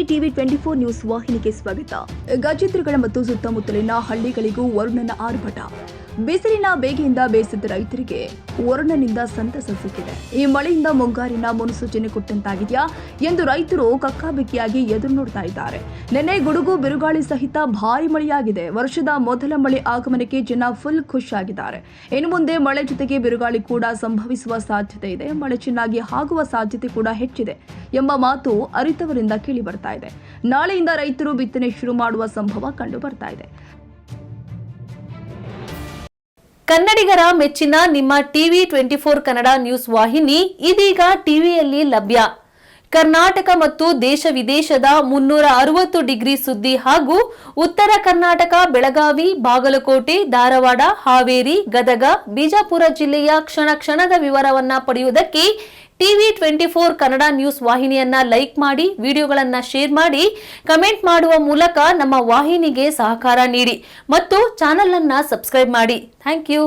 TV 24 news ವಾಹಿನಿಗೆ ಸ್ವಾಗತ. ಗಜೇಂದ್ರಗಡ ಮತ್ತು ಸುತ್ತಮುತ್ತಲಿನ ಹಳ್ಳಿಗಳಿಗೂ ವರುಣನ ಆರ್ಭಟ. ಬಿಸಿಲಿನ ಬೇಗೆಯಿಂದ ಬೇಸತ್ತ ರೈತರಿಗೆ ವರುಣನಿಂದ ಸಂತಸ ಸಿಕ್ಕಿದೆ. ಈ ಮಳೆಯಿಂದ ಮುಂಗಾರಿನ ಮುನ್ಸೂಚನೆ ಕೊಟ್ಟಂತಾಗಿದೆಯಾ ಎಂದು ರೈತರು ಕಕ್ಕಾಬಿಕ್ಕಿಯಾಗಿ ಎದುರು ನೋಡ್ತಾ ಇದ್ದಾರೆ. ನಿನ್ನೆ ಗುಡುಗು ಬಿರುಗಾಳಿ ಸಹಿತ ಭಾರಿ ಮಳೆಯಾಗಿದೆ. ವರ್ಷದ ಮೊದಲ ಮಳೆ ಆಗಮನಕ್ಕೆ ಜನ ಫುಲ್ ಖುಷ್ ಆಗಿದ್ದಾರೆ. ಇನ್ನು ಮುಂದೆ ಮಳೆ ಜೊತೆಗೆ ಬಿರುಗಾಳಿ ಕೂಡ ಸಂಭವಿಸುವ ಸಾಧ್ಯತೆ ಇದೆ. ಮಳೆ ಚೆನ್ನಾಗಿ ಆಗುವ ಸಾಧ್ಯತೆ ಕೂಡ ಹೆಚ್ಚಿದೆ ಎಂಬ ಮಾತು ಅರಿತವರಿಂದ ಕೇಳಿ ಬರ್ತಾ ಇದೆ. ನಾಳೆಯಿಂದ ರೈತರು ಬಿತ್ತನೆ ಶುರು ಮಾಡುವ ಸಂಭವ ಕಂಡು ಬರ್ತಾ ಇದೆ. ಕನ್ನಡಿಗರ ಮೆಚ್ಚಿನ ನಿಮ್ಮ ಟಿವಿ 24 ಕನ್ನಡ ನ್ಯೂಸ್ ವಾಹಿನಿ ಇದೀಗ ಟಿವಿಯಲ್ಲಿ ಲಭ್ಯ. ಕರ್ನಾಟಕ ಮತ್ತು ದೇಶ ವಿದೇಶದ 360 ಡಿಗ್ರಿ ಸುದ್ದಿ ಹಾಗೂ ಉತ್ತರ ಕರ್ನಾಟಕ, ಬೆಳಗಾವಿ, ಬಾಗಲಕೋಟೆ, ಧಾರವಾಡ, ಹಾವೇರಿ, ಗದಗ, ಬಿಜಾಪುರ ಜಿಲ್ಲೆಯ ಕ್ಷಣ ಕ್ಷಣದ ವಿವರವನ್ನ ಪಡೆಯುವುದಕ್ಕೆ ಟಿವಿ 24 ಕನ್ನಡ ನ್ಯೂಸ್ ವಾಹಿನಿಯನ್ನ ಲೈಕ್ ಮಾಡಿ, ವಿಡಿಯೋಗಳನ್ನ ಶೇರ್ ಮಾಡಿ, ಕಮೆಂಟ್ ಮಾಡುವ ಮೂಲಕ ನಮ್ಮ ವಾಹಿನಿಗೆ ಸಹಕಾರ ನೀಡಿ ಮತ್ತು ಚಾನೆಲ್ ಅನ್ನ ಸಬ್ಸ್ಕ್ರೈಬ್ ಮಾಡಿ. Thank you.